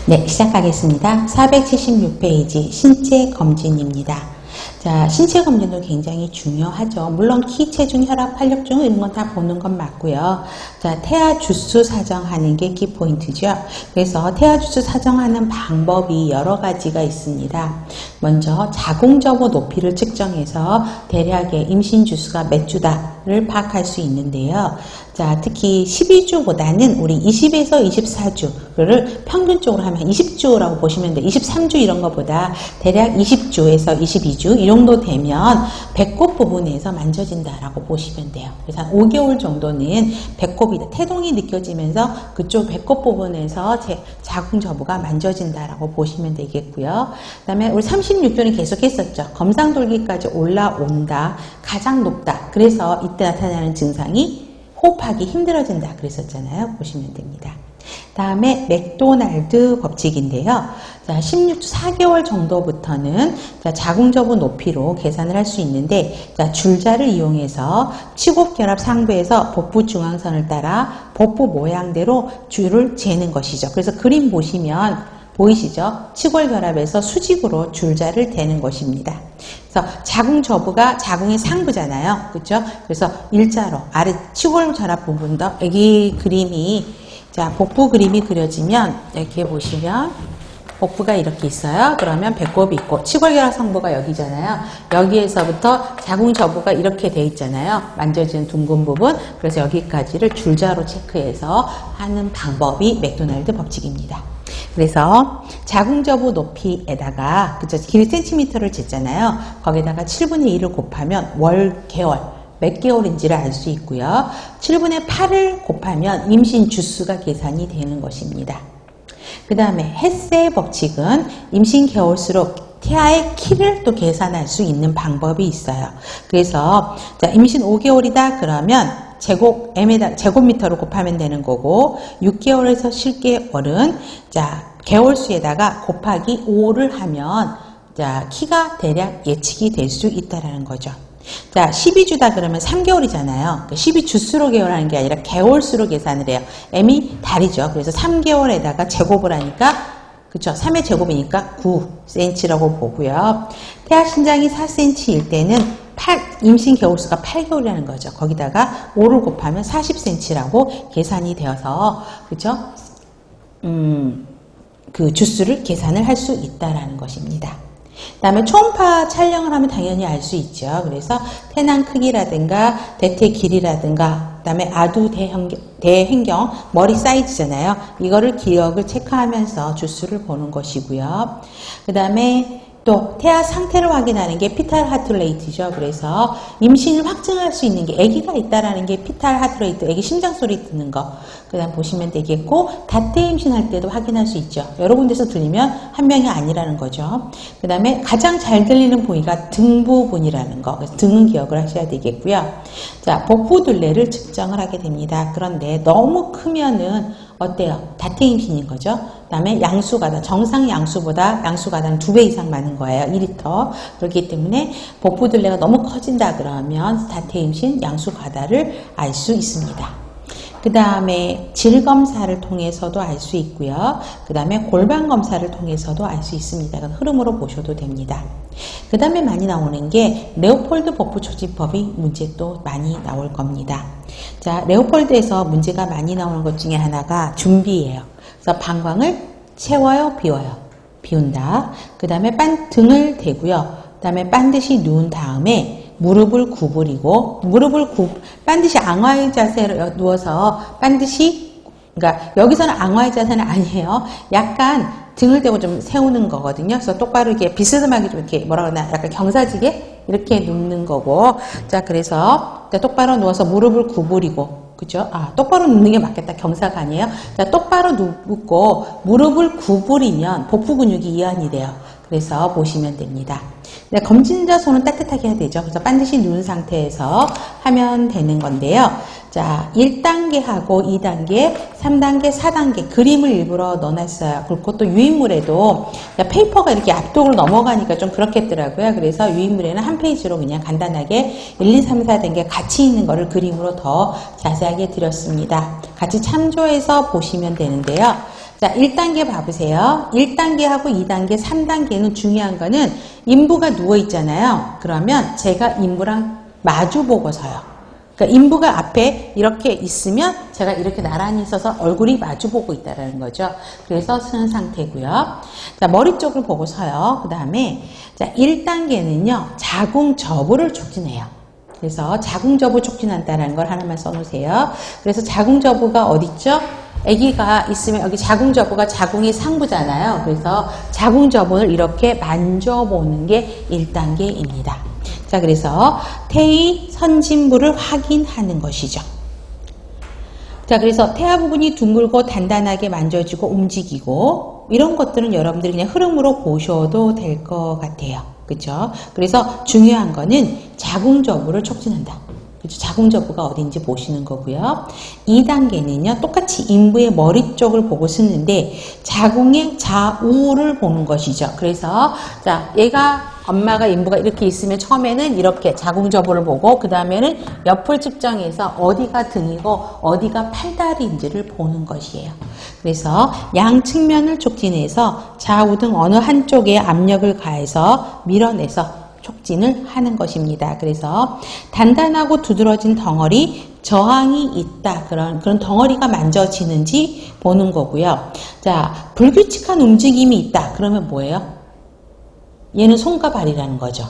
네, 시작하겠습니다. 476페이지 신체 검진입니다. 자, 신체 검진도 굉장히 중요하죠. 물론 키, 체중, 혈압, 활력증 이런 건 다 보는 건 맞고요. 자, 태아 주수 사정하는 게 키포인트죠. 그래서 태아 주수 사정하는 방법이 여러 가지가 있습니다. 먼저 자궁저보 높이를 측정해서 대략의 임신 주수가 몇 주다를 파악할 수 있는데요. 자, 특히 12주보다는 우리 20에서 24주를 평균적으로 하면 20주라고 보시면 돼요. 23주 이런 것보다 대략 20주에서 22주 이 정도 되면 배꼽 부분에서 만져진다라고 보시면 돼요. 그래서 한 5개월 정도는 배꼽이 태동이 느껴지면서 그쪽 배꼽 부분에서 자궁저보가 만져진다라고 보시면 되겠고요. 그다음에 우리 36주는 계속 했었죠. 검상돌기까지 올라온다, 가장 높다. 그래서 이때 나타나는 증상이 호흡하기 힘들어진다 그랬었잖아요. 보시면 됩니다. 다음에 맥도날드 법칙인데요. 자, 16주 4개월 정도부터는 자, 자궁저보 높이로 계산을 할 수 있는데 자, 줄자를 이용해서 치곡결합 상부에서 복부 중앙선을 따라 복부 모양대로 줄을 재는 것이죠. 그래서 그림 보시면 보이시죠? 치골결합에서 수직으로 줄자를 대는 것입니다. 그래서 자궁저보가 자궁의 상부잖아요. 그렇죠? 그래서 일자로 아래 치골결합 부분도 여기 그림이 자, 복부 그림이 그려지면 이렇게 보시면 복부가 이렇게 있어요. 그러면 배꼽이 있고 치골결합 상부가 여기잖아요. 여기에서부터 자궁저보가 이렇게 돼 있잖아요. 만져지는 둥근 부분. 그래서 여기까지를 줄자로 체크해서 하는 방법이 맥도날드 법칙입니다. 그래서 자궁저보 높이에다가 그죠? 길이 cm를 쟀잖아요. 거기다가 7분의 1을 곱하면 월, 개월 몇 개월인지를 알 수 있고요. 7분의 8을 곱하면 임신 주수가 계산이 되는 것입니다. 그 다음에 햇세 법칙은 임신 개월수록 태아의 키를 또 계산할 수 있는 방법이 있어요. 그래서 자, 임신 5개월이다 그러면 제곱미터로 곱하면 되는 거고 6개월에서 7개월은 자, 개월수에다가 곱하기 5를 하면 자, 키가 대략 예측이 될 수 있다라는 거죠. 자, 12주다 그러면 3개월이잖아요. 12주수로 계산하는 게 아니라 개월수로 계산을 해요. m이 달이죠. 그래서 3개월에다가 제곱을 하니까 그쵸? 3의 제곱이니까 9cm라고 보고요. 태아 신장이 4cm일 때는 임신 개월수가 8개월이라는 거죠. 거기다가 5를 곱하면 40cm라고 계산이 되어서 그쵸? 그 주수를 계산을 할 수 있다라는 것입니다. 그 다음에 초음파 촬영을 하면 당연히 알 수 있죠. 그래서 태낭 크기라든가 대퇴 길이라든가 그 다음에 아두 대횡경 머리 사이즈잖아요. 이거를 기억을 체크하면서 주수를 보는 것이고요. 그 다음에 또 태아 상태를 확인하는 게 피탈 하트레이트죠. 그래서 임신을 확증할 수 있는 게 아기가 있다라는 게 피탈 하트레이트, 아기 심장 소리 듣는 거. 그다음 보시면 되겠고 다태 임신할 때도 확인할 수 있죠. 여러 군데서 들리면 한 명이 아니라는 거죠. 그다음에 가장 잘 들리는 부위가 등 부분이라는 거. 그래서 등은 기억을 하셔야 되겠고요. 자, 복부 둘레를 측정을 하게 됩니다. 그런데 너무 크면은 어때요? 다태 임신인 거죠. 그 다음에 양수가단, 정상 양수보다 양수가단 2배 이상 많은 거예요. 2리터. 그렇기 때문에 복부 둘레가 너무 커진다 그러면 다태 임신 양수가단을 알 수 있습니다. 그 다음에 질검사를 통해서도 알 수 있고요. 그 다음에 골반검사를 통해서도 알 수 있습니다. 흐름으로 보셔도 됩니다. 그 다음에 많이 나오는 게 레오폴드 복부 조직법이 문제 또 많이 나올 겁니다. 자, 레오폴드에서 문제가 많이 나오는 것 중에 하나가 준비예요. 그래서 방광을 채워요, 비워요. 비운다. 그 다음에 등을 대고요. 그 다음에 반드시 누운 다음에 무릎을 구부리고 반드시 앙화의 자세로 누워서 반드시 그러니까 여기서는 앙화의 자세는 아니에요. 약간 등을 대고 좀 세우는 거거든요. 그래서 똑바로 이렇게 비스듬하게 좀 이렇게 뭐라 그러나 약간 경사지게 이렇게 눕는 거고 자 그래서 똑바로 누워서 무릎을 구부리고 그죠? 아, 똑바로 눕는 게 맞겠다. 경사가 아니에요. 자, 똑바로 눕고 무릎을 구부리면 복부 근육이 이완이 돼요. 그래서 보시면 됩니다. 검진자 손은 따뜻하게 해야 되죠. 그래서 반드시 누운 상태에서 하면 되는 건데요. 자, 1단계 하고 2단계, 3단계, 4단계 그림을 일부러 넣어놨어요. 그리고 또 유인물에도 페이퍼가 이렇게 앞쪽으로 넘어가니까 좀 그렇겠더라고요. 그래서 유인물에는 한 페이지로 그냥 간단하게 1, 2, 3, 4단계 같이 있는 거를 그림으로 더 자세하게 드렸습니다. 같이 참조해서 보시면 되는데요. 자, 자, 1단계 봐보세요. 1단계하고 2단계, 3단계는 중요한 거는 인부가 누워있잖아요. 그러면 제가 인부랑 마주 보고 서요. 그러니까 인부가 앞에 이렇게 있으면 제가 이렇게 나란히 서서 얼굴이 마주 보고 있다는 거죠. 그래서 서는 상태고요. 자, 머리 쪽을 보고 서요. 그 다음에 자, 1단계는요. 자궁저부를 촉진해요. 그래서 자궁저부 촉진한다는 걸 하나만 써놓으세요. 그래서 자궁저부가 어딨죠? 아기가 있으면 여기 자궁저부가 자궁의 상부잖아요. 그래서 자궁저부를 이렇게 만져보는 게 1단계입니다. 자, 그래서 태의 선진부를 확인하는 것이죠. 자, 그래서 태아 부분이 둥글고 단단하게 만져지고 움직이고 이런 것들은 여러분들이 그냥 흐름으로 보셔도 될 것 같아요. 그렇죠? 그래서 중요한 거는 자궁저부를 촉진한다. 그렇죠? 자궁저부가 어딘지 보시는 거고요. 2단계는요. 똑같이 인부의 머리 쪽을 보고 쓰는데 자궁의 좌우를 보는 것이죠. 그래서 자, 얘가 엄마가 인부가 이렇게 있으면 처음에는 이렇게 자궁저부를 보고 그 다음에는 옆을 측정해서 어디가 등이고 어디가 팔다리인지를 보는 것이에요. 그래서 양 측면을 촉진해서 좌우등 어느 한쪽에 압력을 가해서 밀어내서 촉진을 하는 것입니다. 그래서 단단하고 두드러진 덩어리, 저항이 있다. 그런 덩어리가 만져지는지 보는 거고요. 자, 불규칙한 움직임이 있다. 그러면 뭐예요? 얘는 손과 발이라는 거죠.